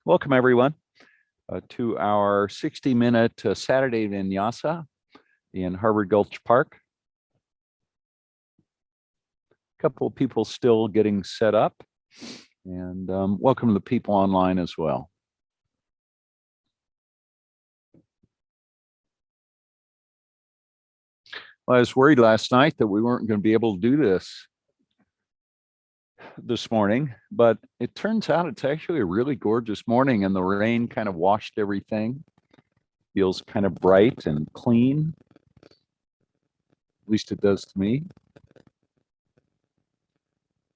Welcome, everyone, to our 60-minute Saturday Vinyasa in Harvard Gulch Park. A couple of people still getting set up, and welcome to the people online as well. Well, I was worried last night that we weren't going to be able to do this morning, but it turns out it's actually a really gorgeous morning, and the rain kind of washed everything. Feels kind of bright and clean. At least it does to me.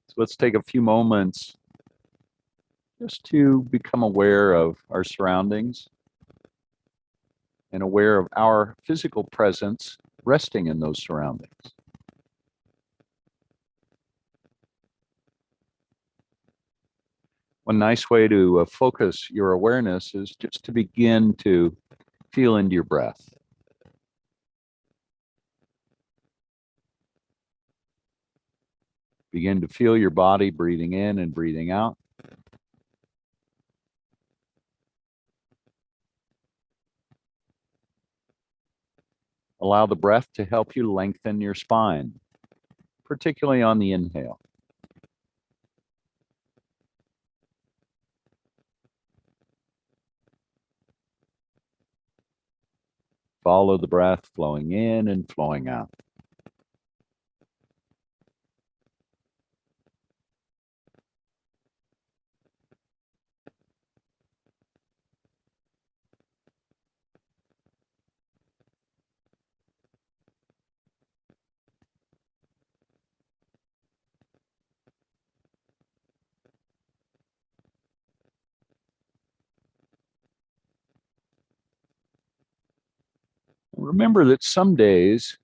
So let's take a few moments just to become aware of our surroundings and aware of our physical presence resting in those surroundings. One nice way to focus your awareness is just to begin to feel into your breath. Begin to feel your body breathing in and breathing out. Allow the breath to help you lengthen your spine, particularly on the inhale. Follow the breath flowing in and flowing out. Remember that some days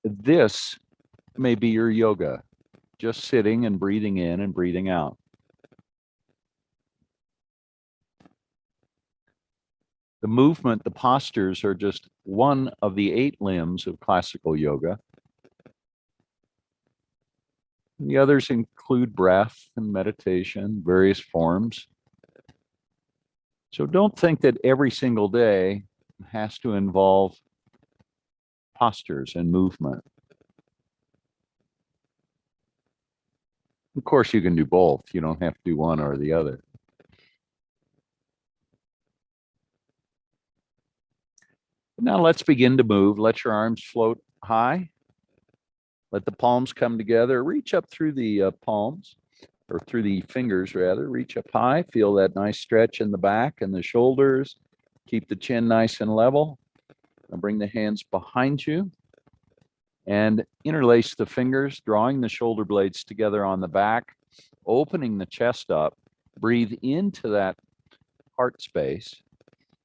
this may be your yoga, just sitting and breathing in and breathing out. The movement, the postures are just one of the 8 limbs of classical yoga. The others include breath and meditation, various forms. So don't think that every single day has to involve postures and movement. Of course, you can do both. You don't have to do one or the other. Now let's begin to move. Let your arms float high. Let the palms come together. Reach up through the palms, or through the fingers rather. Reach up high. Feel that nice stretch in the back and the shoulders. Keep the chin nice and level. And bring the hands behind you and interlace the fingers, drawing the shoulder blades together on the back, opening the chest up. Breathe into that heart space,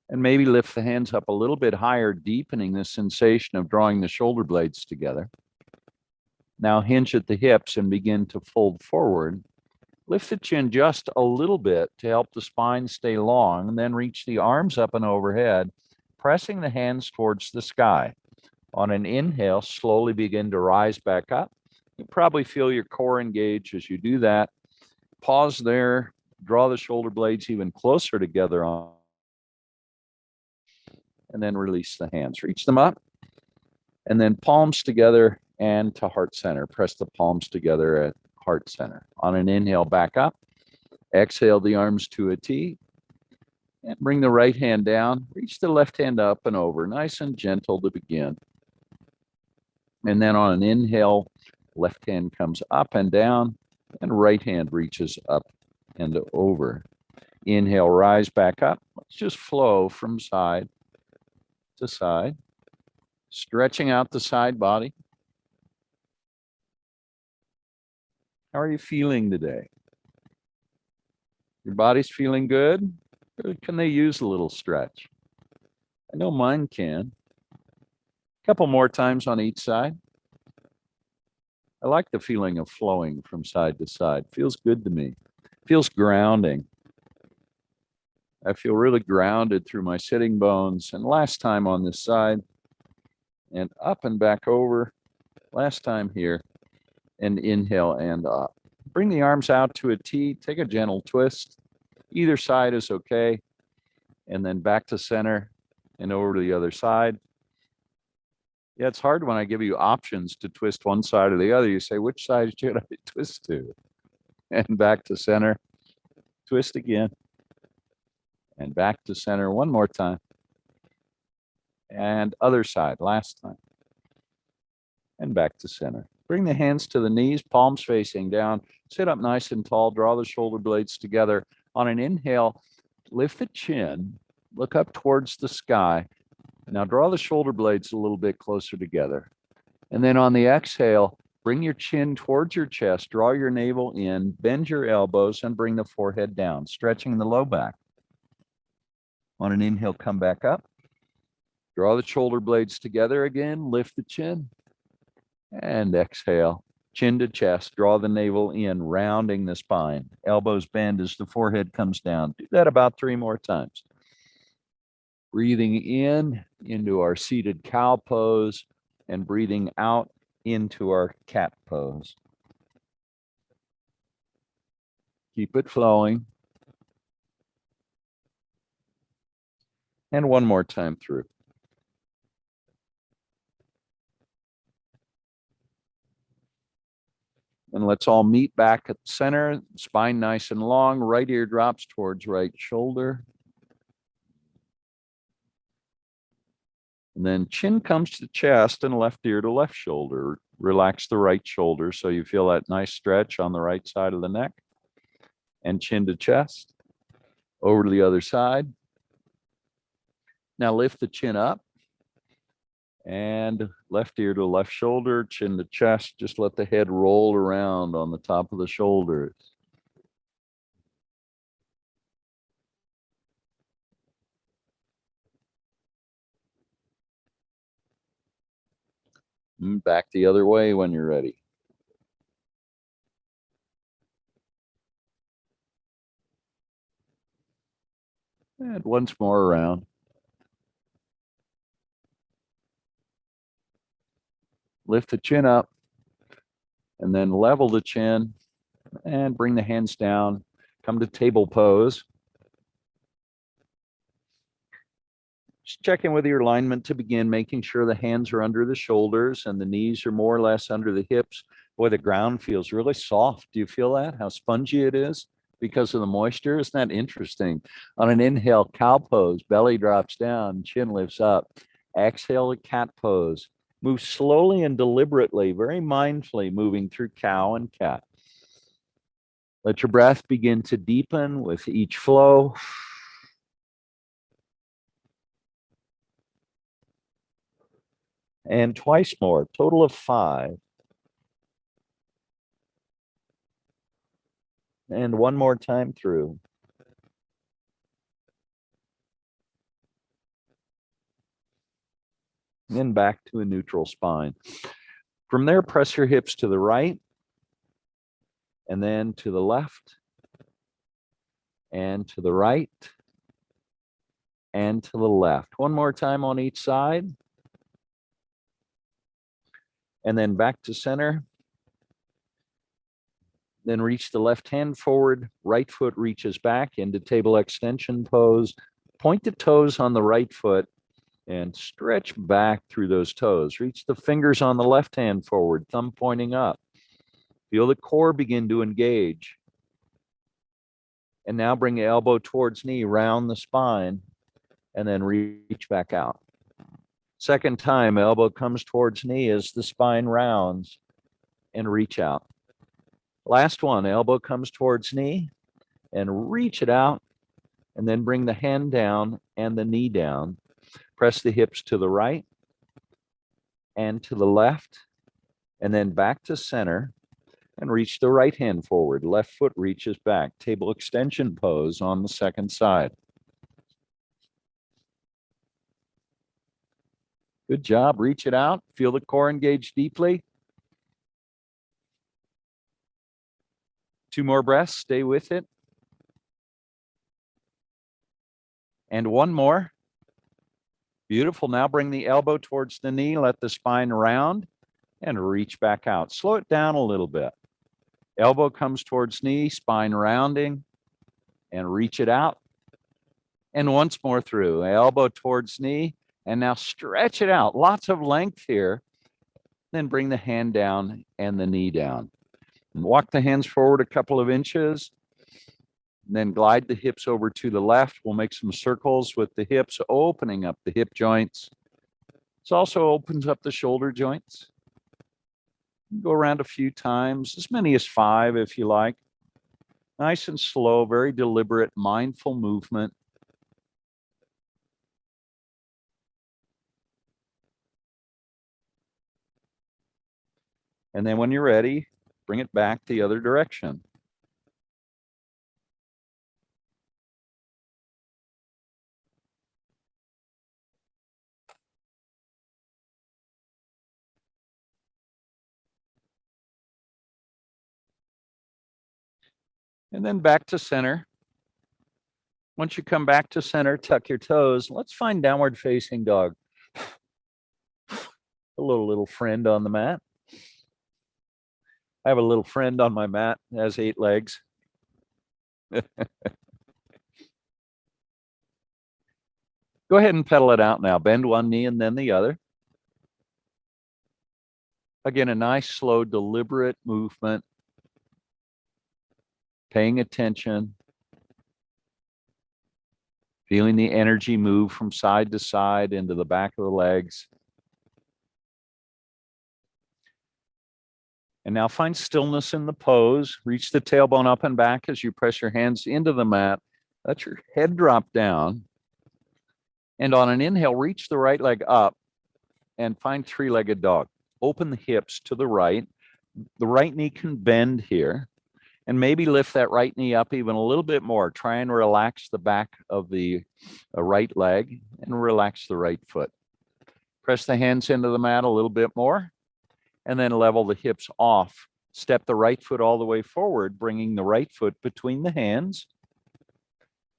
and maybe lift the hands up a little bit higher, deepening the sensation of drawing the shoulder blades together. Now hinge at the hips and begin to fold forward. Lift the chin just a little bit to help the spine stay long, and then reach the arms up and overhead, pressing the hands towards the sky. On an inhale, slowly begin to rise back up. You probably feel your core engage as you do that. Pause there, draw the shoulder blades even closer together on, and then release the hands. Reach them up, and then palms together and to heart center. Press the palms together at heart center. On an inhale, back up. Exhale the arms to a T. And bring the right hand down. Reach the left hand up and over. Nice and gentle to begin. And then on an inhale, left hand comes up and down, and right hand reaches up and over. Inhale, rise back up. Let's just flow from side to side, stretching out the side body. How are you feeling today? Your body's feeling good? Or can they use a little stretch? I know mine can. A couple more times on each side. I like the feeling of flowing from side to side. Feels good to me. Feels grounding. I feel really grounded through my sitting bones. And last time on this side, and up and back over. Last time here, and inhale and up. Bring the arms out to a T. Take a gentle twist. Either side is okay. And then back to center and over to the other side. Yeah, it's hard when I give you options to twist one side or the other. You say, which side should I twist to? And back to center, twist again, and back to center one more time. And other side, last time. And back to center. Bring the hands to the knees, palms facing down. Sit up nice and tall. Draw the shoulder blades together. On an inhale, lift the chin. Look up towards the sky. Now draw the shoulder blades a little bit closer together. And then on the exhale, bring your chin towards your chest. Draw your navel in. Bend your elbows and bring the forehead down, stretching the low back. On an inhale, come back up. Draw the shoulder blades together again. Lift the chin. And exhale, chin to chest, draw the navel in, rounding the spine. Elbows bend as the forehead comes down. Do that about 3 more times. Breathing in into our seated cow pose and breathing out into our cat pose. Keep it flowing. And one more time through. And let's all meet back at the center. Spine nice and long. Right ear drops towards right shoulder. And then chin comes to chest and left ear to left shoulder. Relax the right shoulder so you feel that nice stretch on the right side of the neck. And chin to chest. Over to the other side. Now lift the chin up. And left ear to left shoulder, chin to chest. Just let the head roll around on the top of the shoulders. Back the other way when you're ready. And once more around. Lift the chin up and then level the chin and bring the hands down. Come to table pose. Just check in with your alignment to begin, making sure the hands are under the shoulders and the knees are more or less under the hips. Boy, the ground feels really soft. Do you feel that? How spongy it is because of the moisture? Isn't that interesting? On an inhale, cow pose, belly drops down, chin lifts up. Exhale to cat pose. Move slowly and deliberately, very mindfully, moving through cow and cat. Let your breath begin to deepen with each flow. And twice more, total of 5. And one more time through. And back to a neutral spine. From there, press your hips to the right, and then to the left, and to the right, and to the left. One more time on each side. And then back to center. Then reach the left hand forward, right foot reaches back into table extension pose. Point the toes on the right foot and stretch back through those toes. Reach the fingers on the left hand forward, thumb pointing up. Feel the core begin to engage. And now bring the elbow towards knee, round the spine, and then reach back out. Second time, elbow comes towards knee as the spine rounds and reach out. Last one, elbow comes towards knee and reach it out, and then bring the hand down and the knee down. Press the hips to the right and to the left, and then back to center, and reach the right hand forward. Left foot reaches back. Table extension pose on the second side. Good job. Reach it out. Feel the core engage deeply. 2 more breaths. Stay with it. And one more. Beautiful. Now bring the elbow towards the knee. Let the spine round and reach back out. Slow it down a little bit. Elbow comes towards knee, spine rounding. and reach it out. And once more through, elbow towards knee, and now stretch it out. Lots of length here. Then bring the hand down and the knee down. And walk the hands forward a couple of inches. And then glide the hips over to the left. We'll make some circles with the hips, opening up the hip joints. This also opens up the shoulder joints. Go around a few times, as many as 5 if you like. Nice and slow, very deliberate, mindful movement. And then when you're ready, bring it back the other direction. And then back to center. Once you come back to center, tuck your toes. Let's find downward facing dog. A little friend on the mat. I have a little friend on my mat, has 8 legs. Go ahead and pedal it out now. Bend one knee and then the other. Again, a nice, slow, deliberate movement. Paying attention. Feeling the energy move from side to side into the back of the legs. And now find stillness in the pose. Reach the tailbone up and back as you press your hands into the mat. Let your head drop down. And on an inhale, reach the right leg up and find 3-legged dog. Open the hips to the right. The right knee can bend here. And maybe lift that right knee up even a little bit more. Try and relax the back of the right leg and relax the right foot. Press the hands into the mat a little bit more and then level the hips off. Step the right foot all the way forward, bringing the right foot between the hands.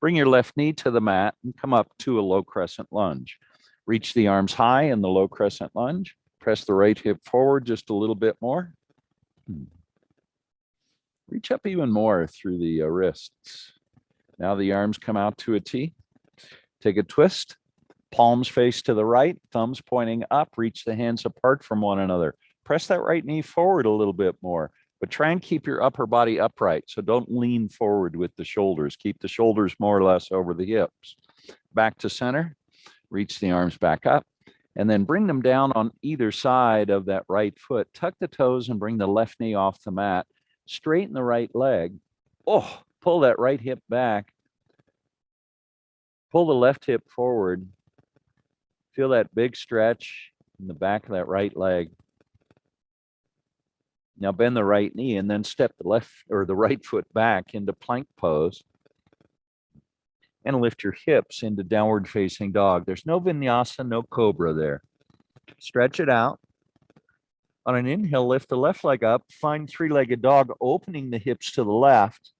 Bring your left knee to the mat and come up to a low crescent lunge. Reach the arms high in the low crescent lunge. Press the right hip forward just a little bit more. Reach up even more through the wrists. Now the arms come out to a T. Take a twist. Palms face to the right, thumbs pointing up. Reach the hands apart from one another. Press that right knee forward a little bit more, but try and keep your upper body upright. So don't lean forward with the shoulders. Keep the shoulders more or less over the hips. Back to center. Reach the arms back up. And then bring them down on either side of that right foot. Tuck the toes and bring the left knee off the mat. Straighten the right leg. Oh, pull that right hip back. Pull the left hip forward. Feel that big stretch in the back of that right leg. Now bend the right knee and then step the left or the right foot back into plank pose. And lift your hips into downward facing dog. There's no vinyasa, no cobra there. Stretch it out. On an inhale, lift the left leg up. Find 3-legged dog, opening the hips to the left.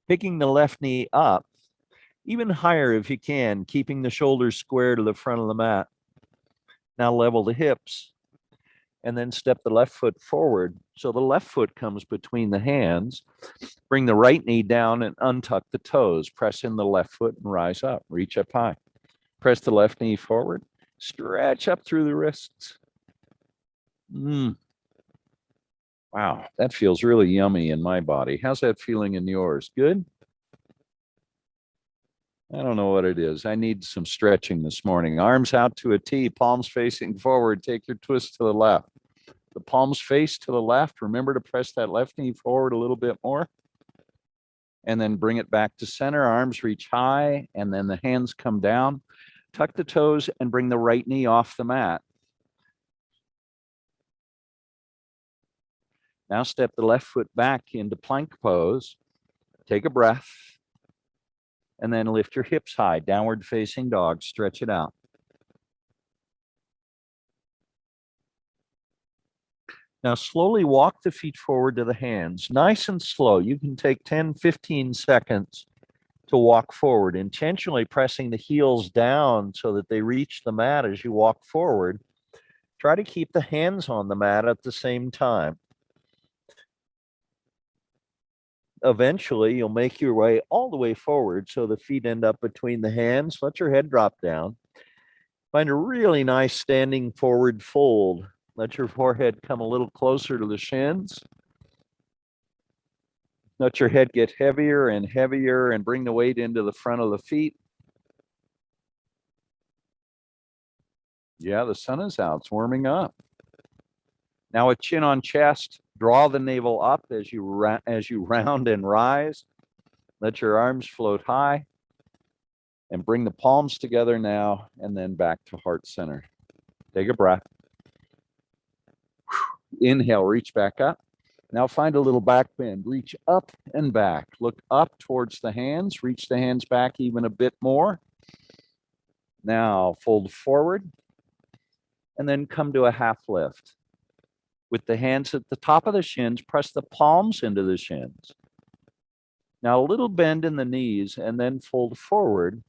Picking the left knee up. Even higher if you can, keeping the shoulders square to the front of the mat. Now level the hips. And then step the left foot forward. So the left foot comes between the hands. Bring the right knee down and untuck the toes. Press in the left foot and rise up. Reach up high. Press the left knee forward. Stretch up through the wrists. Wow, that feels really yummy in my body. How's that feeling in yours? Good? I don't know what it is. I need some stretching this morning. Arms out to a T, palms facing forward. Take your twist to the left. The palms face to the left. Remember to press that left knee forward a little bit more. And then bring it back to center. Arms reach high, and then the hands come down. Tuck the toes and bring the right knee off the mat. Now step the left foot back into plank pose. Take a breath. And then lift your hips high, downward facing dog. Stretch it out. Now slowly walk the feet forward to the hands. Nice and slow. You can take 10, 15 seconds to walk forward, intentionally pressing the heels down so that they reach the mat as you walk forward. Try to keep the hands on the mat at the same time. eventually you'll make your way all the way forward so the feet end up between the hands. Let your head drop down. Find a really nice standing forward fold. Let your forehead come a little closer to the shins. Let your head get heavier and heavier and bring the weight into the front of the feet. Yeah, the sun is out. It's warming up. Now with chin on chest, draw the navel up as you round and rise. Let your arms float high and bring the palms together now and then back to heart center. Take a breath. Inhale, reach back up. Now find a little back bend. Reach up and back. Look up towards the hands. Reach the hands back even a bit more. Now fold forward and then come to a half lift. With the hands at the top of the shins, press the palms into the shins. Now a little bend in the knees and then fold forward.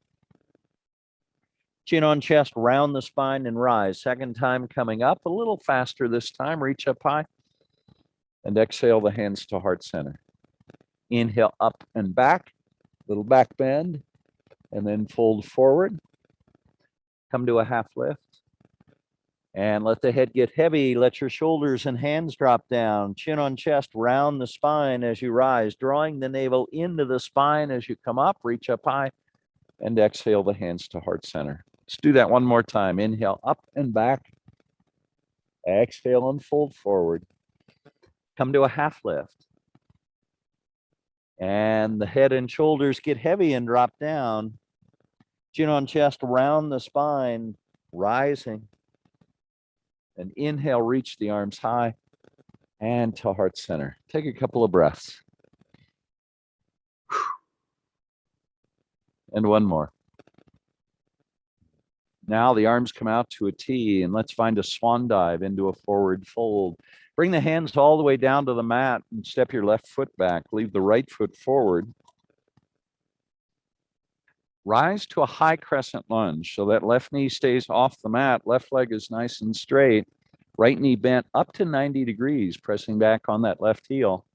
Chin on chest, round the spine and rise. Second time coming up, a little faster this time. Reach up high and exhale the hands to heart center. Inhale up and back, little back bend, and then fold forward. Come to a half lift. And let the head get heavy. Let your shoulders and hands drop down. Chin on chest, round the spine as you rise, drawing the navel into the spine as you come up. Reach up high and exhale the hands to heart center. Let's do that one more time. Inhale up and back. Exhale and fold forward. Come to a half lift. And the head and shoulders get heavy and drop down. Chin on chest, round the spine, rising. And inhale, reach the arms high and to heart center. Take a couple of breaths. And one more. Now the arms come out to a T, and let's find a swan dive into a forward fold. Bring the hands all the way down to the mat and step your left foot back. Leave the right foot forward. Rise to a high crescent lunge so that left knee stays off the mat. Left leg is nice and straight. Right knee bent up to 90 degrees, pressing back on that left heel.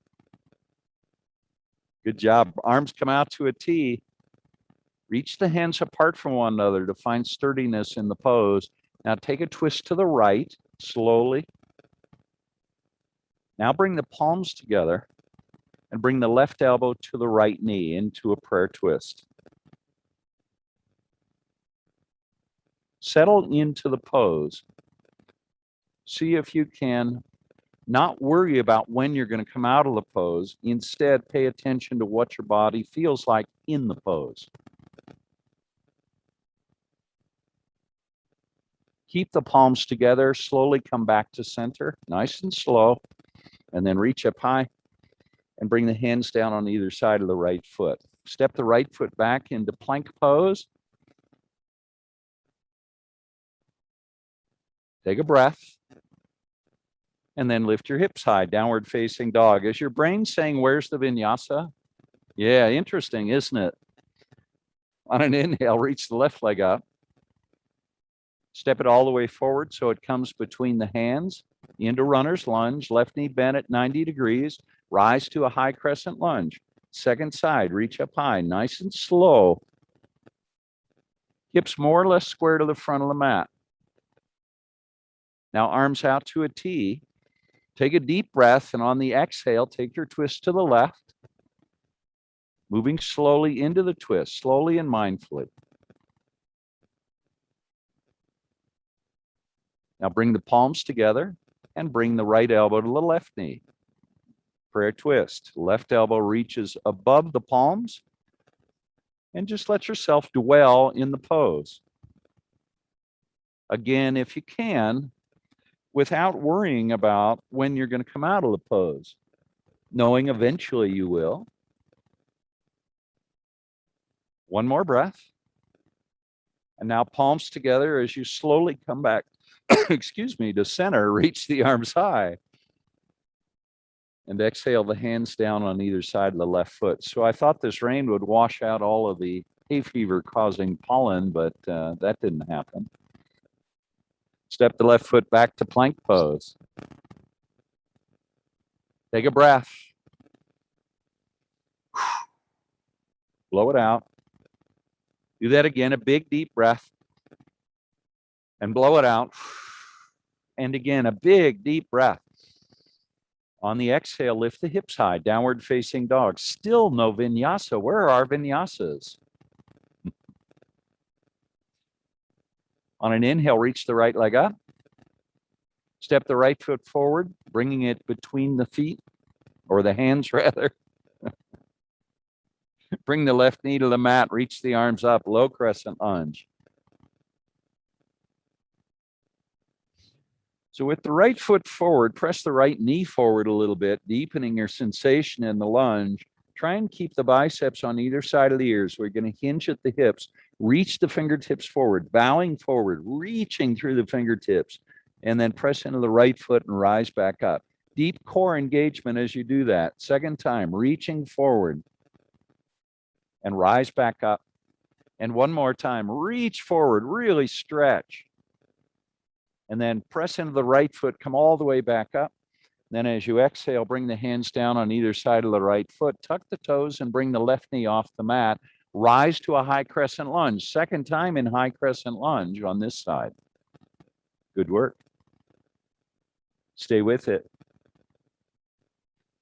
Good job. Arms come out to a T. Reach the hands apart from one another to find sturdiness in the pose. Now take a twist to the right, slowly. Now bring the palms together and bring the left elbow to the right knee into a prayer twist. Settle into the pose. See if you can not worry about when you're going to come out of the pose. Instead, pay attention to what your body feels like in the pose. Keep the palms together. Slowly come back to center, nice and slow, and then reach up high and bring the hands down on either side of the right foot. Step the right foot back into plank pose. Take a breath. And then lift your hips high, downward facing dog. Is your brain saying, where's the vinyasa? Yeah, interesting, isn't it? On an inhale, reach the left leg up. Step it all the way forward so it comes between the hands. Into runner's lunge, left knee bent at 90 degrees. Rise to a high crescent lunge. Second side, reach up high, nice and slow. Hips more or less square to the front of the mat. Now arms out to a T. Take a deep breath, and on the exhale, take your twist to the left. Moving slowly into the twist, slowly and mindfully. Now bring the palms together and bring the right elbow to the left knee. Prayer twist. Left elbow reaches above the palms, and just let yourself dwell in the pose. Again, if you can, without worrying about when you're going to come out of the pose, knowing eventually you will. One more breath. And now palms together as you slowly come back, excuse me, to center, reach the arms high. And exhale the hands down on either side of the left foot. So I thought this rain would wash out all of the hay fever causing pollen, but that didn't happen. Step the left foot back to plank pose. Take a breath. Blow it out. Do that again, a big deep breath. And blow it out. And again, a big deep breath. On the exhale, lift the hips high, downward facing dog. Still no vinyasa. Where are our vinyasas? On an inhale, reach the right leg up. Step the right foot forward, bringing it between the feet, or the hands rather. Bring the left knee to the mat, reach the arms up, low crescent lunge. So with the right foot forward, press the right knee forward a little bit, deepening your sensation in the lunge. Try and keep the biceps on either side of the ears. We're going to hinge at the hips, reach the fingertips forward, bowing forward, reaching through the fingertips, and then press into the right foot and rise back up. Deep core engagement as you do that. Second time, reaching forward and rise back up. And one more time, reach forward, really stretch. And then press into the right foot, come all the way back up. Then as you exhale, bring the hands down on either side of the right foot, tuck the toes and bring the left knee off the mat. Rise to a high crescent lunge. Second time in high crescent lunge on this side. Good work. Stay with it.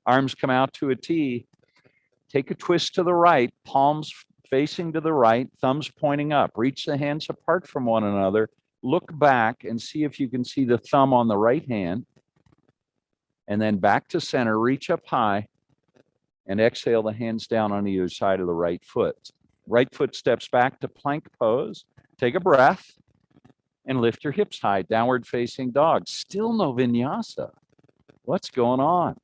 Arms come out to a T. Take a twist to the right, palms facing to the right, thumbs pointing up. Reach the hands apart from one another. Look back and see if you can see the thumb on the right hand. And then back to center, reach up high, and exhale the hands down on either side of the right foot. Right foot steps back to plank pose. Take a breath and lift your hips high, downward facing dog. Still no vinyasa. What's going on?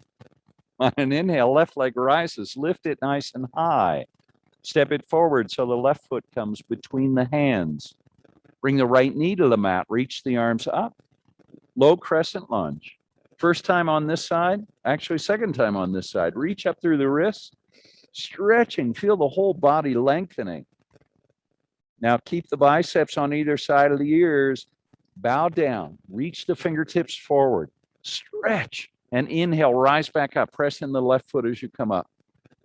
On an inhale, left leg rises. Lift it nice and high. Step it forward so the left foot comes between the hands. Bring the right knee to the mat. Reach the arms up. Low crescent lunge. First time on this side, actually second time on this side. Reach up through the wrists, stretching. Feel the whole body lengthening. Now keep the biceps on either side of the ears. Bow down. Reach the fingertips forward. Stretch. And inhale, rise back up. Press in the left foot as you come up.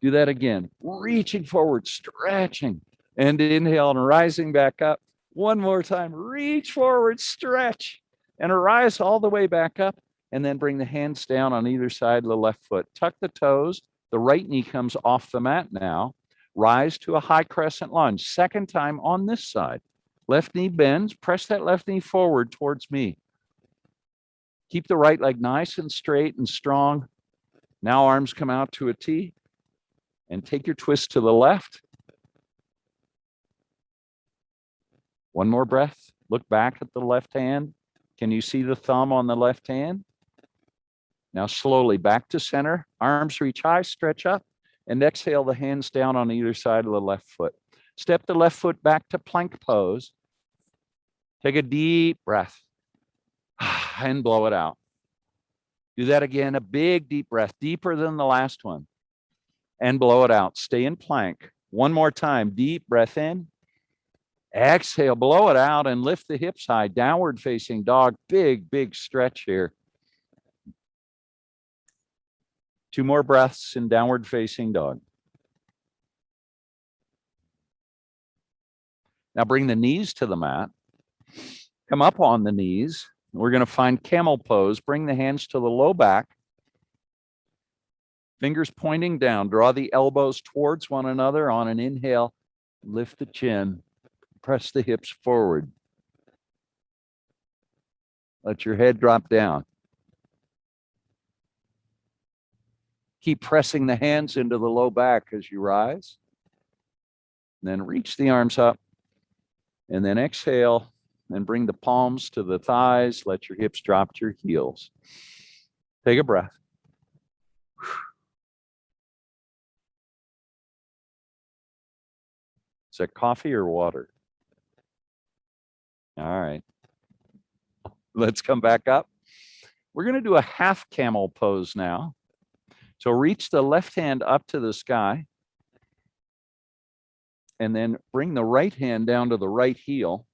Do that again. Reaching forward, stretching. And inhale and rising back up. One more time. Reach forward, stretch. And rise all the way back up. And then bring the hands down on either side of the left foot. Tuck the toes. The right knee comes off the mat now. Rise to a high crescent lunge. Second time on this side. Left knee bends. Press that left knee forward towards me. Keep the right leg nice and straight and strong. Now arms come out to a T. And take your twist to the left. One more breath. Look back at the left hand. Can you see the thumb on the left hand? Now slowly back to center. Arms reach high, stretch up, and exhale the hands down on either side of the left foot. Step the left foot back to plank pose. Take a deep breath and blow it out. Do that again, a big deep breath, deeper than the last one. And blow it out. Stay in plank. One more time, deep breath in. Exhale, blow it out and lift the hips high, downward facing dog. Big, big stretch here. Two more breaths in downward facing dog. Now bring the knees to the mat. Come up on the knees. We're going to find camel pose. Bring the hands to the low back. Fingers pointing down. Draw the elbows towards one another on an inhale. Lift the chin. Press the hips forward. Let your head drop down. Keep pressing the hands into the low back as you rise. And then reach the arms up. And then exhale and bring the palms to the thighs. Let your hips drop to your heels. Take a breath. Is that coffee or water? All right. Let's come back up. We're going to do a half camel pose now. So reach the left hand up to the sky. And then bring the right hand down to the right heel.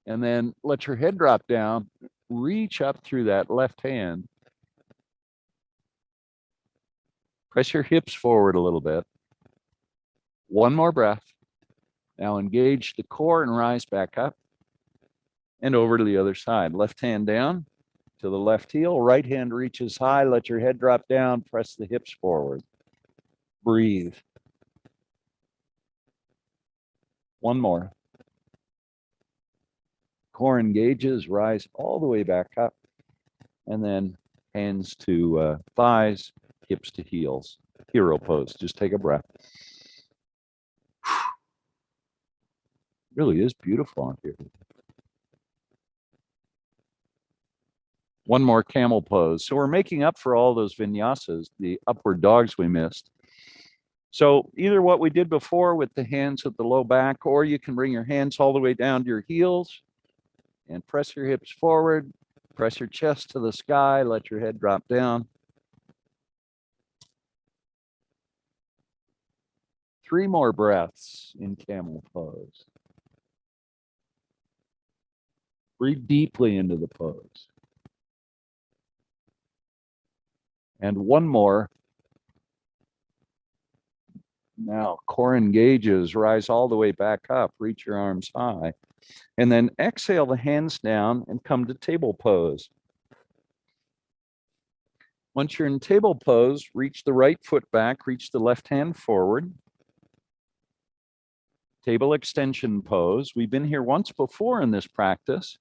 And then let your head drop down. Reach up through that left hand. Press your hips forward a little bit. One more breath. Now engage the core and rise back up and over to the other side. Left hand down to the left heel. Right hand reaches high. Let your head drop down. Press the hips forward. Breathe. One more. Core engages. Rise all the way back up. And then hands to thighs, hips to heels. Hero pose. Just take a breath. Really is beautiful on here. One more camel pose. So we're making up for all those vinyasas, the upward dogs we missed. So either what we did before with the hands at the low back, or you can bring your hands all the way down to your heels and press your hips forward, press your chest to the sky, let your head drop down. 3 more breaths in camel pose. Breathe deeply into the pose. And one more. Now, core engages, rise all the way back up, reach your arms high. And then exhale the hands down and come to table pose. Once you're in table pose, reach the right foot back, reach the left hand forward. Table extension pose. We've been here once before in this practice.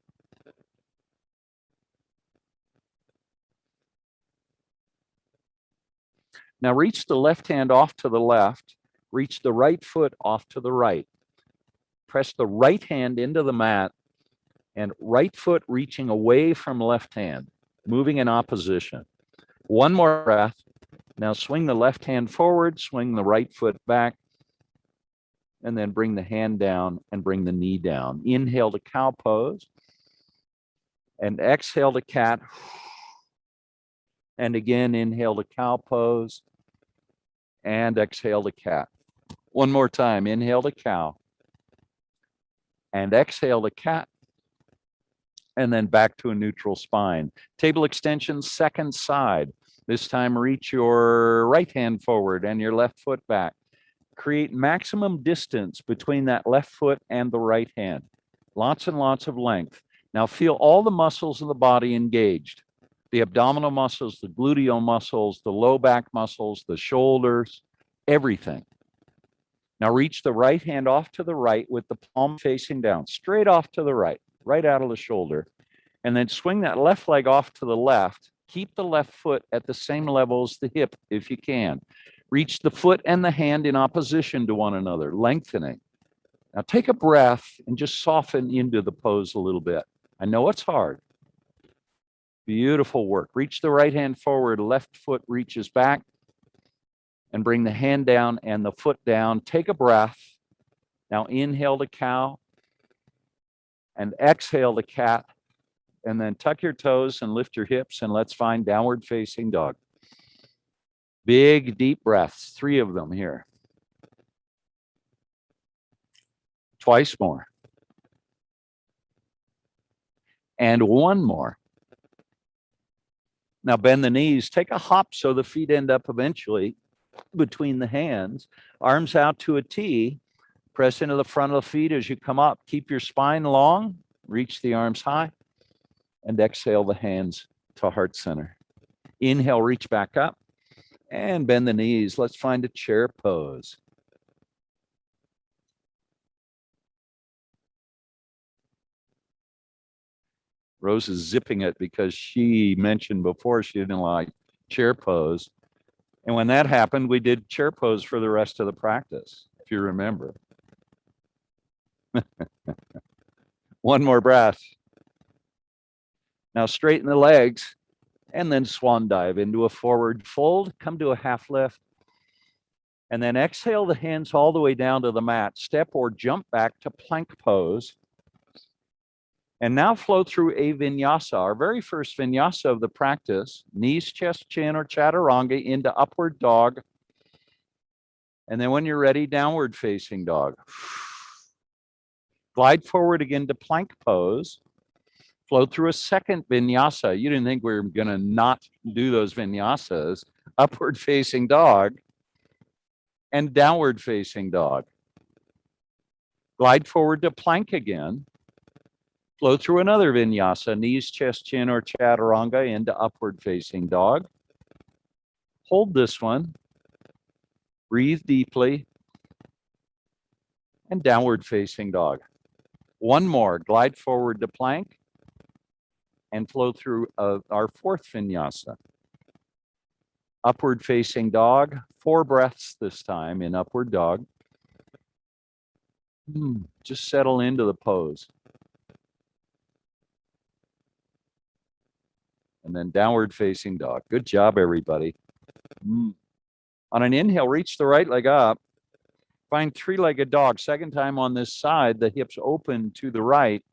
Now reach the left hand off to the left, reach the right foot off to the right. Press the right hand into the mat and right foot reaching away from left hand, moving in opposition. One more breath. Now swing the left hand forward, swing the right foot back, and then bring the hand down and bring the knee down. Inhale to cow pose and exhale to cat. And again, inhale to cow pose and exhale to cat. One more time, inhale to cow and exhale to cat, and then back to a neutral spine. Table extension, second side. This time reach your right hand forward and your left foot back. Create maximum distance between that left foot and the right hand. Lots and lots of length. Now feel all the muscles of the body engaged. The abdominal muscles, the gluteal muscles, the low back muscles, the shoulders, everything. Now reach the right hand off to the right with the palm facing down, straight off to the right, right out of the shoulder. And then swing that left leg off to the left. Keep the left foot at the same level as the hip if you can. Reach the foot and the hand in opposition to one another, lengthening. Now take a breath and just soften into the pose a little bit. I know it's hard. Beautiful work. Reach the right hand forward, left foot reaches back, and bring the hand down and the foot down. Take a breath. Now inhale to cow and exhale to cat, and then tuck your toes and lift your hips, and let's find downward facing dog. Big, deep breaths, 3 of them here. Twice more. And one more. Now bend the knees, take a hop so the feet end up eventually between the hands, arms out to a T, press into the front of the feet as you come up. Keep your spine long, reach the arms high, and exhale the hands to heart center. Inhale, reach back up and bend the knees. Let's find a chair pose. Rose is zipping it because she mentioned before she didn't like chair pose. And when that happened, we did chair pose for the rest of the practice, if you remember. One more breath. Now straighten the legs and then swan dive into a forward fold. Come to a half lift. And then exhale the hands all the way down to the mat. Step or jump back to plank pose. And now flow through a vinyasa, our very first vinyasa of the practice, knees, chest, chin, or chaturanga into upward dog. And then when you're ready, downward facing dog. Glide forward again to plank pose. Flow through a second vinyasa. You didn't think we were going to not do those vinyasas. Upward facing dog. and downward facing dog. Glide forward to plank again. Flow through another vinyasa, knees, chest, chin, or chaturanga into upward facing dog. Hold this one. Breathe deeply. And downward facing dog. One more. Glide forward to plank and flow through our fourth vinyasa. Upward facing dog. 4 breaths this time in upward dog. Just settle into the pose. And then downward facing dog. Good job, everybody. On an inhale, reach the right leg up. Find 3-legged dog. Second time on this side, the hips open to the right.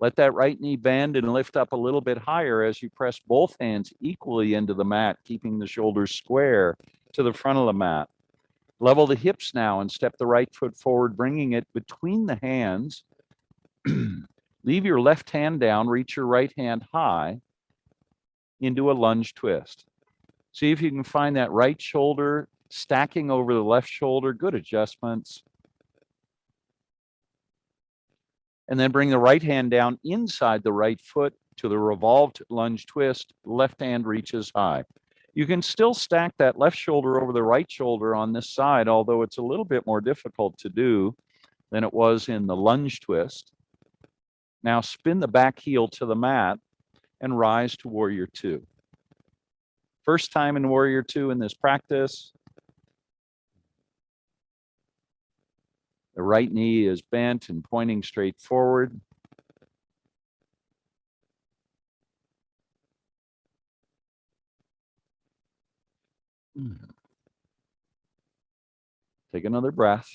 Let that right knee bend and lift up a little bit higher as you press both hands equally into the mat, keeping the shoulders square to the front of the mat. Level the hips now and step the right foot forward, bringing it between the hands. Leave your left hand down, reach your right hand high into a lunge twist. See if you can find that right shoulder stacking over the left shoulder. Good adjustments. And then bring the right hand down inside the right foot to the revolved lunge twist. Left hand reaches high. You can still stack that left shoulder over the right shoulder on this side, although it's a little bit more difficult to do than it was in the lunge twist. Now spin the back heel to the mat and rise to Warrior Two. First time in Warrior Two in this practice. The right knee is bent and pointing straight forward. Take another breath.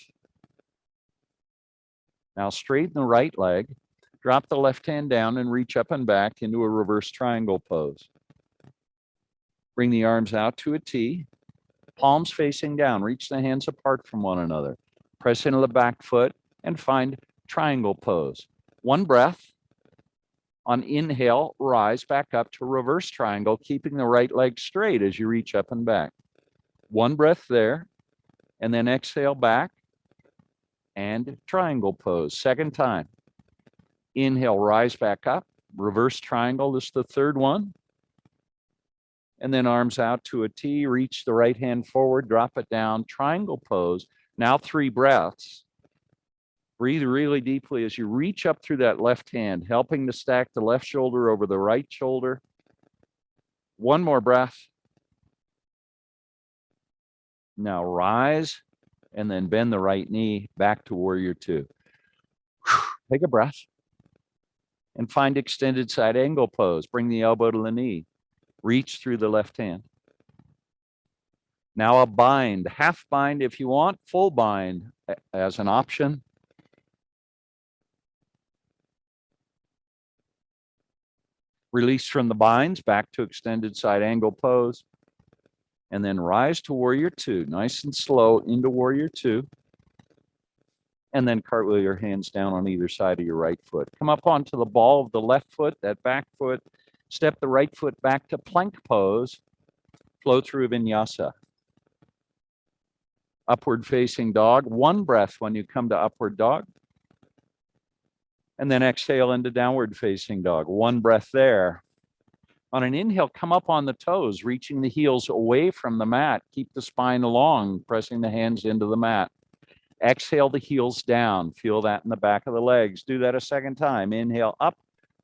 Now straighten the right leg. Drop the left hand down and reach up and back into a reverse triangle pose. Bring the arms out to a T. Palms facing down. Reach the hands apart from one another. Press into the back foot and find triangle pose. One breath. On inhale, rise back up to reverse triangle, keeping the right leg straight as you reach up and back. One breath there, and then exhale back and triangle pose. Second time. Inhale, rise back up, reverse triangle. This is the third one. And then arms out to a T, reach the right hand forward, drop it down, triangle pose. Now 3 breaths. Breathe really deeply as you reach up through that left hand, helping to stack the left shoulder over the right shoulder. One more breath. Now rise and then bend the right knee back to Warrior Two. Take a breath and find extended side angle pose. Bring the elbow to the knee. Reach through the left hand. Now a bind, half bind if you want, full bind as an option. Release from the binds, back to extended side angle pose. And then rise to Warrior Two, nice and slow into Warrior Two. And then cartwheel your hands down on either side of your right foot. Come up onto the ball of the left foot, that back foot. Step the right foot back to plank pose. Flow through Vinyasa. Upward facing dog. One breath when you come to upward dog. And then exhale into downward facing dog. One breath there. On an inhale, come up on the toes, reaching the heels away from the mat. Keep the spine long, pressing the hands into the mat. Exhale the heels down. Feel that in the back of the legs. Do that a second time. Inhale up.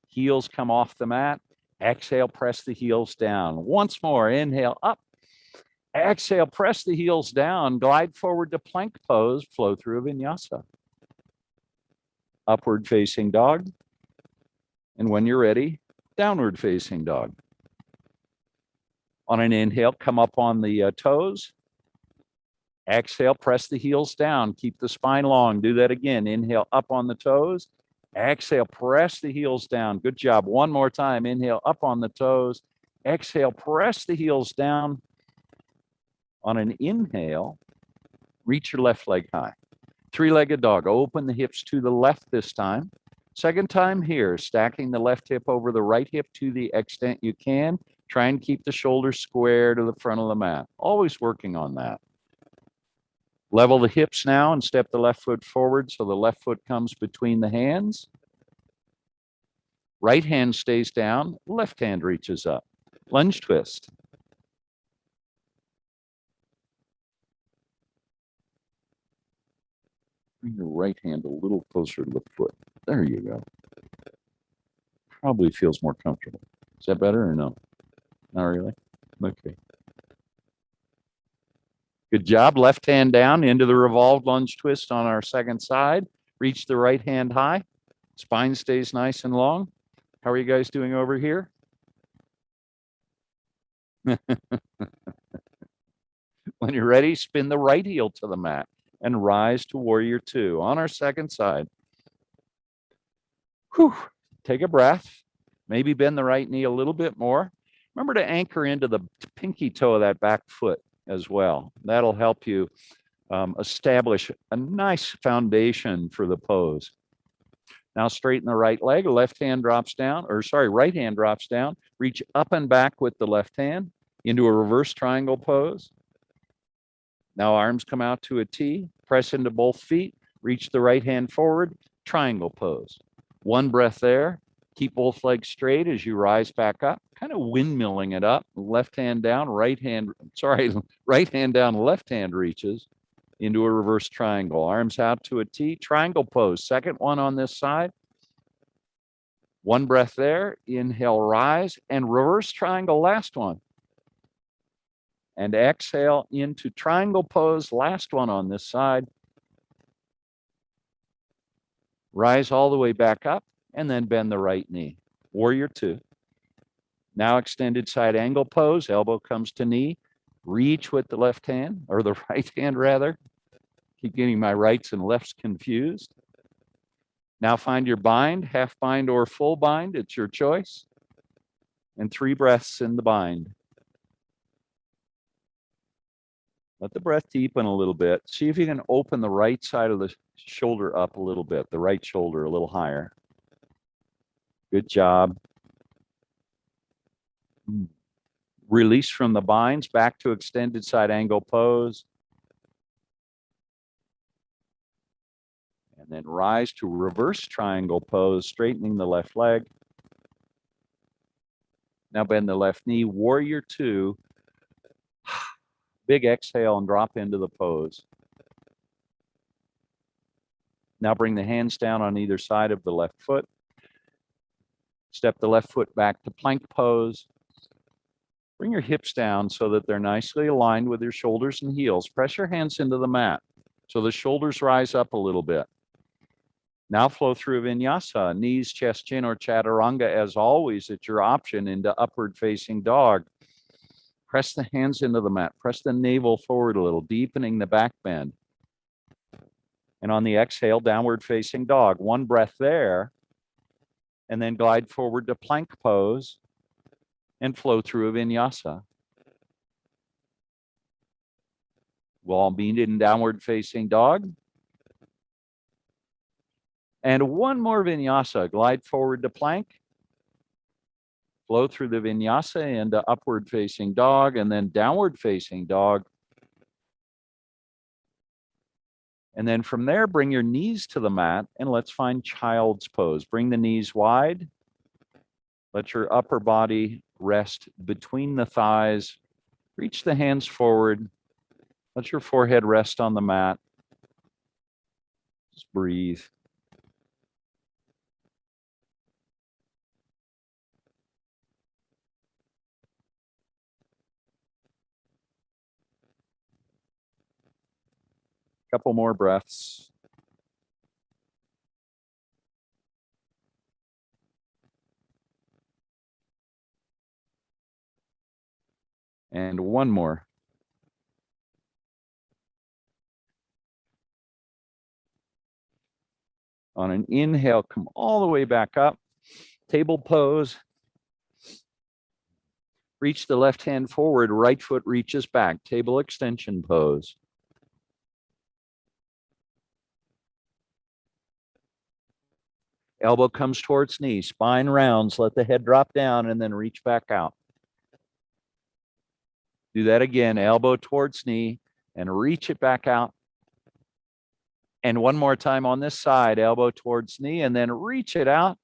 Heels come off the mat. Exhale, press the heels down. Once more. Inhale up. Exhale, press the heels down. Glide forward to plank pose. Flow through a vinyasa. Upward facing dog. And when you're ready, downward facing dog. On an inhale, come up on the toes. Exhale, press the heels down. Keep the spine long. Do that again. Inhale, up on the toes. Exhale, press the heels down. Good job. One more time. Inhale, up on the toes. Exhale, press the heels down. On an inhale, reach your left leg high. 3-legged dog. Open the hips to the left this time. Second time here, stacking the left hip over the right hip to the extent you can. Try and keep the shoulders square to the front of the mat. Always working on that. Level the hips now and step the left foot forward so the left foot comes between the hands. Right hand stays down, left hand reaches up. Lunge twist. Bring your right hand a little closer to the foot. There you go. Probably feels more comfortable. Is that better or no? Not really? Okay. Good job. Left hand down into the revolved lunge twist on our second side. Reach the right hand high. Spine stays nice and long. How are you guys doing over here? When you're ready, spin the right heel to the mat and rise to warrior two on our second side. Whew. Take a breath. Maybe bend the right knee a little bit more. Remember to anchor into the pinky toe of that back foot as well. That'll help you establish a nice foundation for the pose. Now straighten the right leg, left hand drops down, or sorry, right hand drops down. Reach up and back with the left hand into a reverse triangle pose. Now arms come out to a T, press into both feet, reach the right hand forward, triangle pose. One breath there. Keep both legs straight as you rise back up, kind of windmilling it up. Left hand down, right hand down, left hand reaches into a reverse triangle. Arms out to a T, triangle pose. Second one on this side. One breath there. Inhale, rise, and reverse triangle, last one. And exhale into triangle pose, last one on this side. Rise all the way back up, and then bend the right knee. Warrior two. Now extended side angle pose, elbow comes to knee. Reach with the left hand, or the right hand rather. Keep getting my rights and lefts confused. Now find your bind, half bind or full bind, it's your choice. And 3 breaths in the bind. Let the breath deepen a little bit. See if you can open the right side of the shoulder up a little bit, the right shoulder a little higher. Good job. Release from the binds, back to extended side angle pose. And then rise to reverse triangle pose, straightening the left leg. Now bend the left knee, warrior two. Big exhale and drop into the pose. Now bring the hands down on either side of the left foot. Step the left foot back to plank pose. Bring your hips down so that they're nicely aligned with your shoulders and heels. Press your hands into the mat so the shoulders rise up a little bit. Now flow through Vinyasa, knees, chest, chin, or chaturanga as always at your option into upward facing dog. Press the hands into the mat. Press the navel forward a little, deepening the back bend. And on the exhale, downward facing dog. One breath there. And then glide forward to plank pose and flow through a Vinyasa. We'll all meet in downward facing dog. And one more Vinyasa. Glide forward to plank. Flow through the Vinyasa into upward facing dog and then downward facing dog. And then from there, bring your knees to the mat and let's find child's pose. Bring the knees wide. Let your upper body rest between the thighs. Reach the hands forward. Let your forehead rest on the mat. Just breathe. Couple more breaths. And one more. On an inhale, come all the way back up. Table pose. Reach the left hand forward, right foot reaches back. Table extension pose. Elbow comes towards knee, spine rounds, let the head drop down and then reach back out. Do that again, elbow towards knee and reach it back out. And one more time on this side, elbow towards knee, and then reach it out.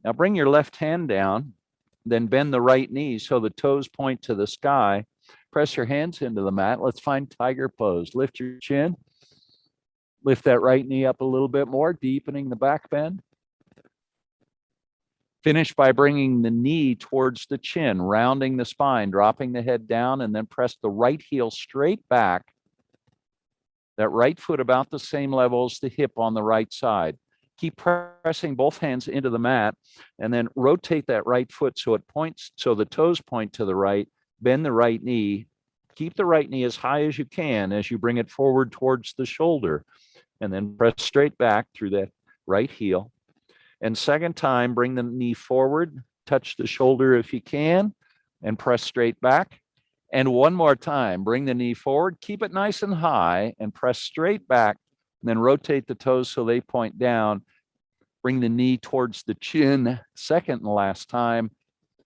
Now bring your left hand down, then bend the right knee so the toes point to the sky. Press your hands into the mat. Let's find tiger pose. Lift your chin. Lift that right knee up a little bit more, deepening the back bend. Finish by bringing the knee towards the chin, rounding the spine, dropping the head down, and then press the right heel straight back. That right foot about the same level as the hip on the right side. Keep pressing both hands into the mat, and then rotate that right foot so it points, so the toes point to the right. Bend the right knee. Keep the right knee as high as you can as you bring it forward towards the shoulder, and then press straight back through that right heel. And second time, bring the knee forward, touch the shoulder if you can, and press straight back. And one more time, bring the knee forward, keep it nice and high, and press straight back. And then rotate the toes so they point down. Bring the knee towards the chin, second and last time,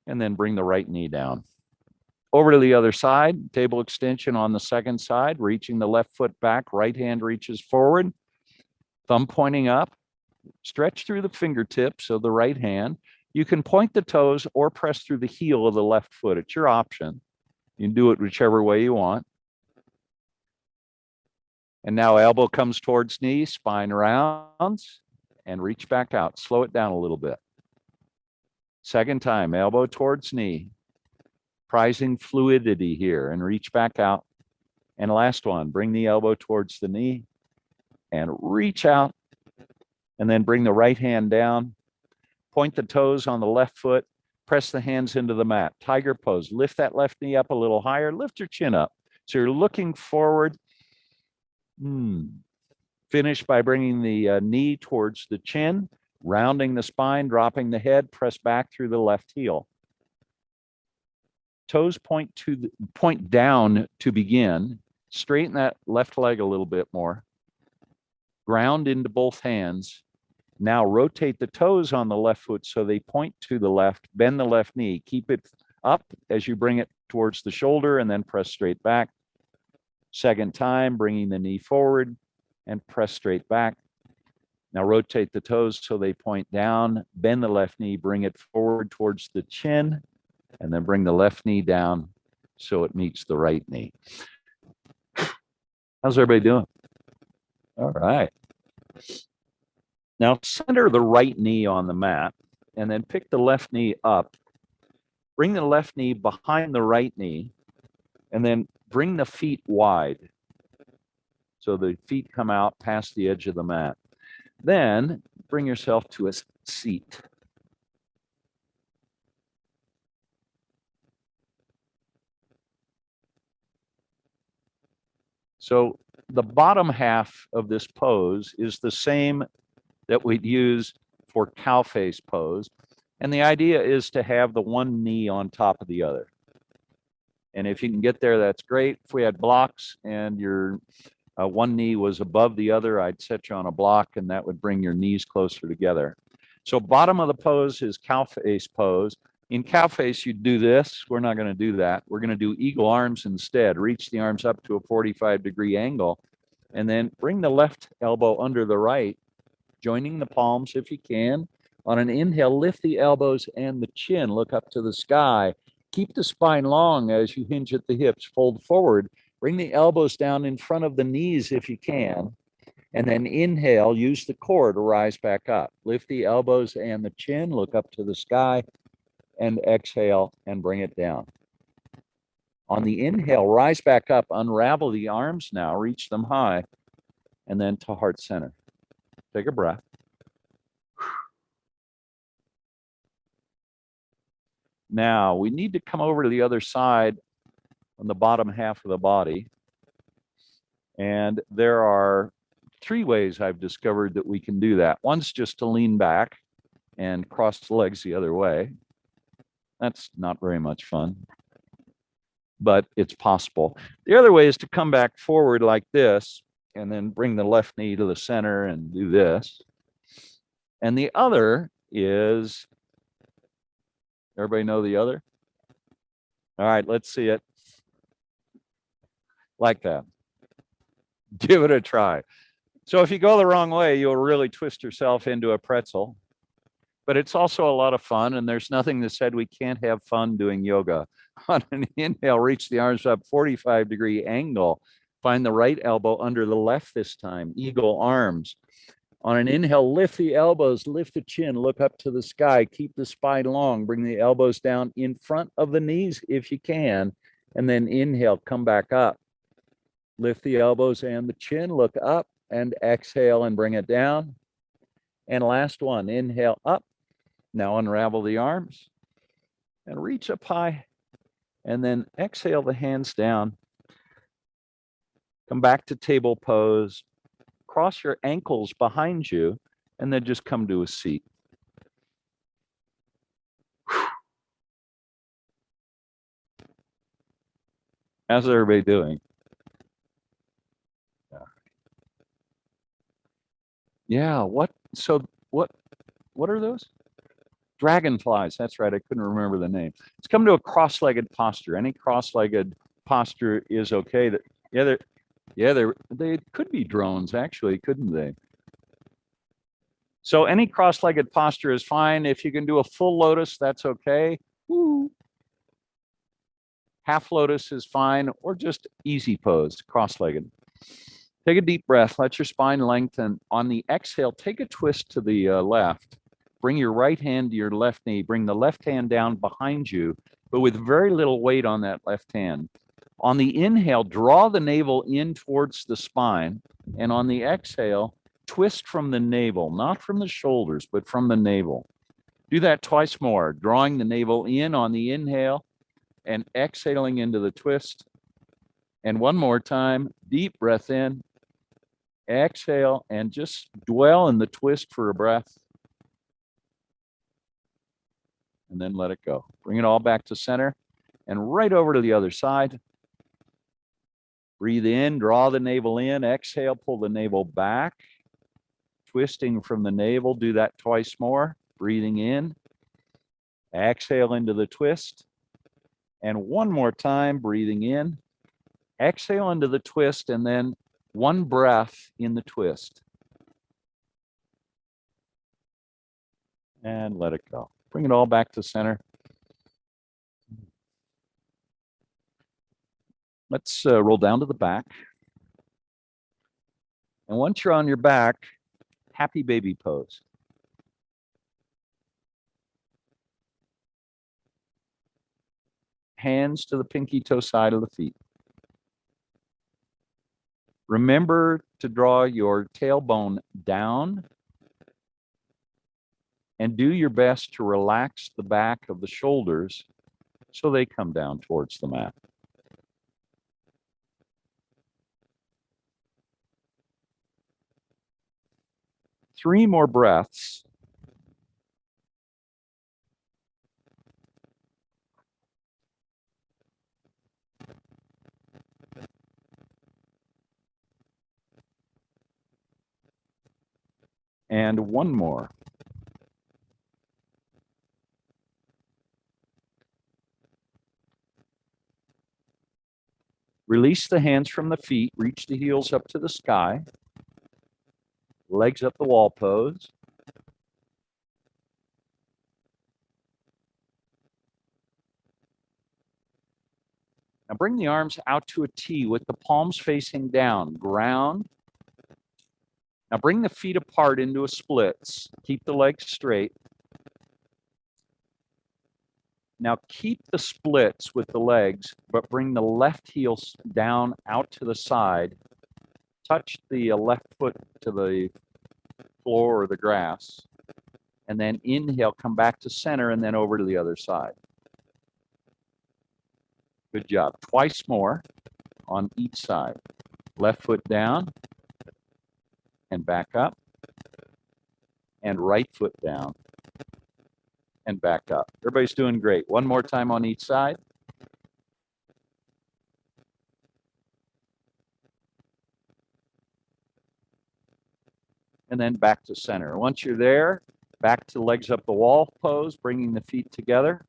and then bring the right knee down. Over to the other side, table extension on the second side, reaching the left foot back, right hand reaches forward, thumb pointing up. Stretch through the fingertips of the right hand. You can point the toes or press through the heel of the left foot. It's your option. You can do it whichever way you want. And now elbow comes towards knee, spine rounds, and reach back out. Slow it down a little bit. Second time, elbow towards knee. Prizing fluidity here and reach back out. And last one, bring the elbow towards the knee and reach out. And then bring the right hand down. Point the toes on the left foot. Press the hands into the mat. Tiger pose. Lift that left knee up a little higher. Lift your chin up. So you're looking forward. Finish by bringing the knee towards the chin, rounding the spine, dropping the head. Press back through the left heel. Toes point down to begin. Straighten that left leg a little bit more. Ground into both hands. Now rotate the toes on the left foot so they point to the left. Bend the left knee. Keep it up as you bring it towards the shoulder and then press straight back. Second time, bringing the knee forward and press straight back. Now rotate the toes so they point down. Bend the left knee, bring it forward towards the chin, and then bring the left knee down so it meets the right knee. How's everybody doing? All right. Now center the right knee on the mat and then pick the left knee up. Bring the left knee behind the right knee and then bring the feet wide. So the feet come out past the edge of the mat. Then bring yourself to a seat. So the bottom half of this pose is the same that we'd use for cow face pose. And the idea is to have the one knee on top of the other. And if you can get there, that's great. If we had blocks and your one knee was above the other, I'd set you on a block and that would bring your knees closer together. So bottom of the pose is cow face pose. In cow face, you'd do this. We're not going to do that. We're going to do eagle arms instead. Reach the arms up to a 45-degree angle and then bring the left elbow under the right, joining the palms if you can. On an inhale, lift the elbows and the chin. Look up to the sky. Keep the spine long as you hinge at the hips. Fold forward. Bring the elbows down in front of the knees if you can. And then inhale, use the core to rise back up. Lift the elbows and the chin. Look up to the sky. And exhale and bring it down. On the inhale, rise back up. Unravel the arms now. Reach them high. And then to heart center. Take a breath. Now, we need to come over to the other side on the bottom half of the body. And there are 3 ways I've discovered that we can do that. One's just to lean back and cross the legs the other way. That's not very much fun, but it's possible. The other way is to come back forward like this and then bring the left knee to the center and do this. And the other is, everybody know the other? All right, let's see it. Like that. Give it a try. So if you go the wrong way, you'll really twist yourself into a pretzel. But it's also a lot of fun, and there's nothing that said we can't have fun doing yoga. On an inhale, reach the arms up 45-degree angle. Find the right elbow under the left this time. Eagle arms. On an inhale, lift the elbows, lift the chin, look up to the sky, keep the spine long, bring the elbows down in front of the knees if you can, and then inhale, come back up. Lift the elbows and the chin, look up, and exhale and bring it down. And last one, inhale up. Now unravel the arms and reach up high, and then exhale the hands down. Come back to table pose. Cross your ankles behind you, and then just come to a seat. How's everybody doing? Yeah, what are those? Dragonflies. That's right. I couldn't remember the name. Let's come to a cross-legged posture. Any cross-legged posture is okay. They could be drones actually, couldn't they? So any cross-legged posture is fine. If you can do a full lotus, that's okay. Woo. Half lotus is fine, or just easy pose, cross-legged. Take a deep breath. Let your spine lengthen. On the exhale, take a twist to the left. Bring your right hand to your left knee. Bring the left hand down behind you, but with very little weight on that left hand. On the inhale, draw the navel in towards the spine. And on the exhale, twist from the navel, not from the shoulders, but from the navel. Do that twice more, drawing the navel in on the inhale and exhaling into the twist. And one more time, deep breath in, exhale, and just dwell in the twist for a breath. And then let it go. Bring it all back to center and right over to the other side. Breathe in, draw the navel in, exhale, pull the navel back, twisting from the navel. Do that twice more. Breathing in, exhale into the twist. And one more time, breathing in, exhale into the twist, and then one breath in the twist. And let it go. Bring it all back to center. Let's roll down to the back. And once you're on your back, happy baby pose. Hands to the pinky toe side of the feet. Remember to draw your tailbone down and do your best to relax the back of the shoulders so they come down towards the mat. Three more breaths. And one more. Release the hands from the feet, reach the heels up to the sky, legs up the wall pose. Now bring the arms out to a T with the palms facing down, ground. Now bring the feet apart into a splits. Keep the legs straight. Now keep the splits with the legs, but bring the left heel down out to the side. Touch the left foot to the floor or the grass. And then inhale, come back to center and then over to the other side. Good job. Twice more on each side. Left foot down and back up. And right foot down and back up. Everybody's doing great. One more time on each side. And then back to center. Once you're there, back to legs up the wall pose, bringing the feet together.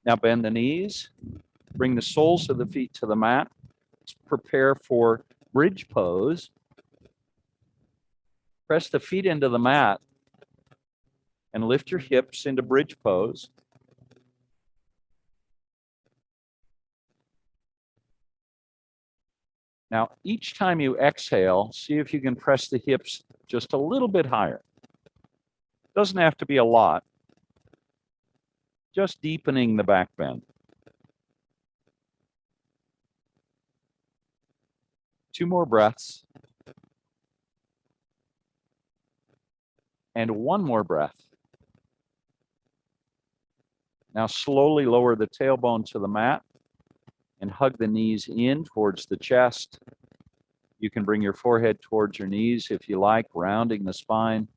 Now bend the knees. Bring the soles of the feet to the mat. Let's prepare for bridge pose. Press the feet into the mat and lift your hips into bridge pose. Now, each time you exhale, see if you can press the hips just a little bit higher. Doesn't have to be a lot, just deepening the back bend. 2 more breaths. And 1 more breath. Now slowly lower the tailbone to the mat and hug the knees in towards the chest. You can bring your forehead towards your knees if you like, rounding the spine.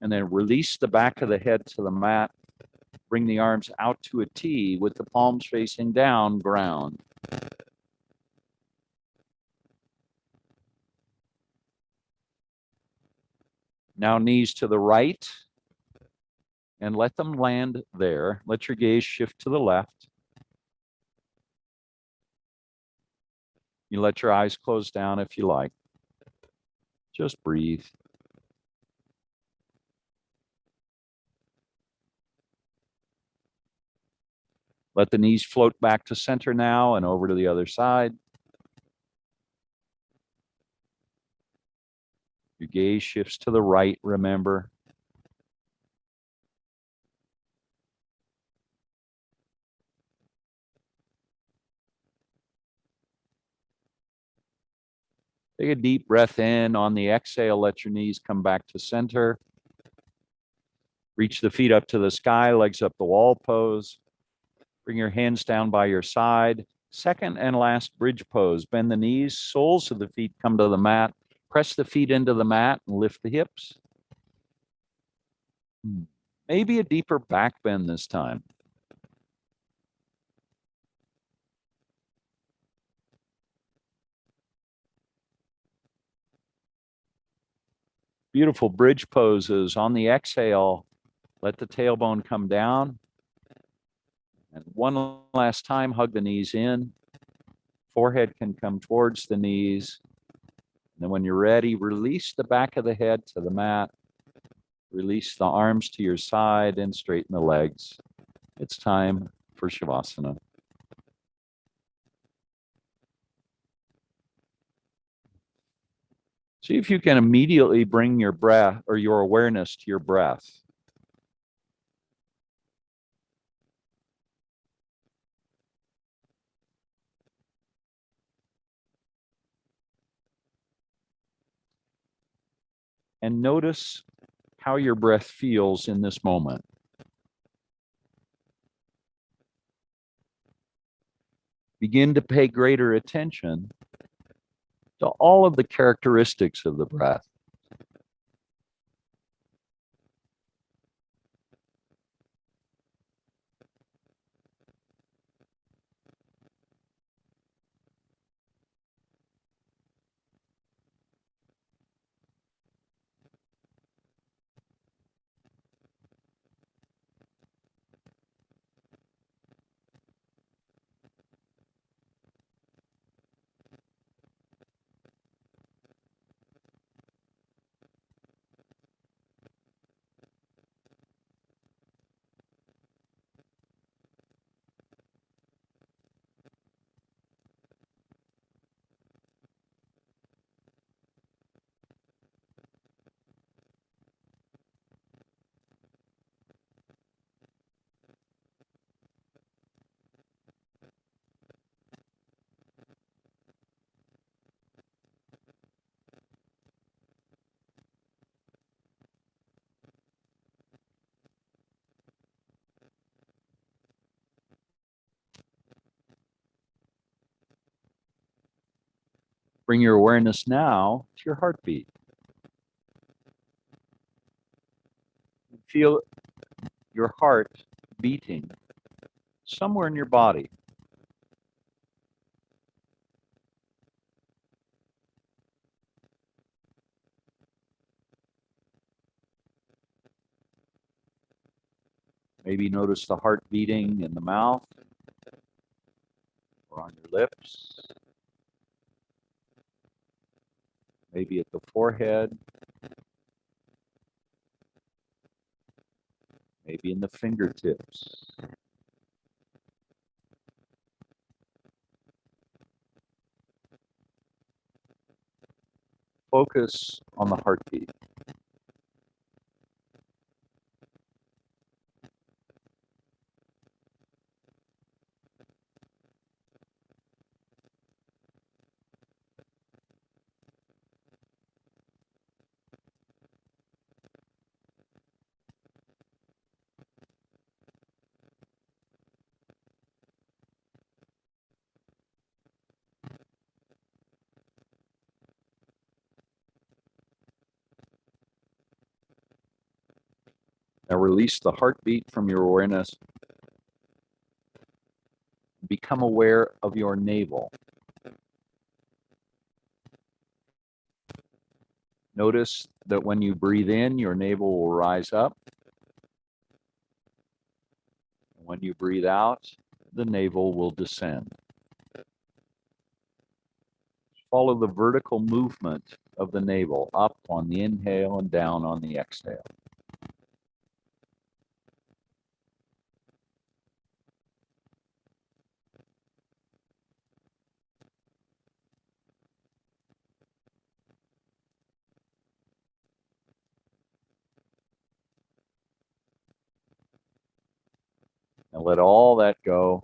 And then release the back of the head to the mat. Bring the arms out to a T with the palms facing down, ground. Now knees to the right and let them land there. Let your gaze shift to the left. You let your eyes close down if you like. Just breathe. Let the knees float back to center now and over to the other side. Your gaze shifts to the right, remember. Take a deep breath in. On the exhale, let your knees come back to center. Reach the feet up to the sky, legs up the wall pose. Bring your hands down by your side. Second and last bridge pose. Bend the knees, soles of the feet come to the mat. Press the feet into the mat and lift the hips. Maybe a deeper back bend this time. Beautiful bridge poses. On the exhale, let the tailbone come down. And one last time, hug the knees in. Forehead can come towards the knees. And then when you're ready, release the back of the head to the mat. Release the arms to your side and straighten the legs. It's time for Shavasana. See if you can immediately bring your breath or your awareness to your breath. And notice how your breath feels in this moment. Begin to pay greater attention to all of the characteristics of the breath. Bring your awareness now to your heartbeat. Feel your heart beating somewhere in your body. Maybe notice the heart beating in the mouth or on your lips. maybe at the forehead, maybe in the fingertips. Focus on the heartbeat. Now release the heartbeat from your awareness. Become aware of your navel. Notice that when you breathe in, your navel will rise up. When you breathe out, the navel will descend. Follow the vertical movement of the navel, up on the inhale and down on the exhale. And let all that go.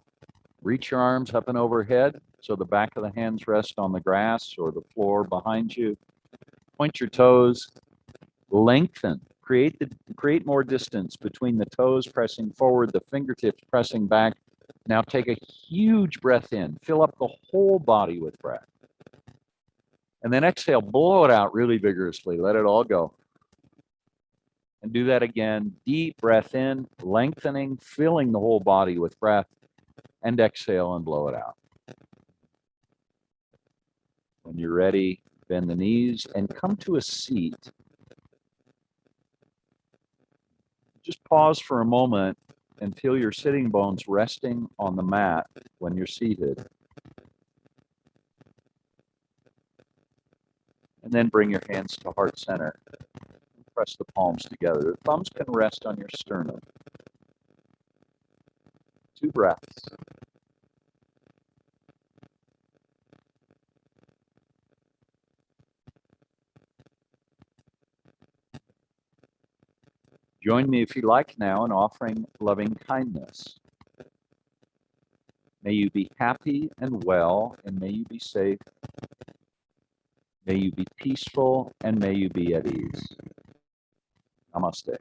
Reach your arms up and overhead so the back of the hands rest on the grass or the floor behind you. Point your toes, lengthen. Create more distance between the toes pressing forward, the fingertips pressing back. Now take a huge breath in. Fill up the whole body with breath. And then exhale, blow it out really vigorously. Let it all go. And do that again. Deep breath in, lengthening, filling the whole body with breath. And exhale and blow it out. When you're ready, bend the knees and come to a seat. Just pause for a moment and feel your sitting bones resting on the mat when you're seated. And then bring your hands to heart center. Press the palms together. The thumbs can rest on your sternum. 2 breaths. Join me if you like now in offering loving kindness. May you be happy and well, and may you be safe. May you be peaceful, and may you be at ease. Namaste.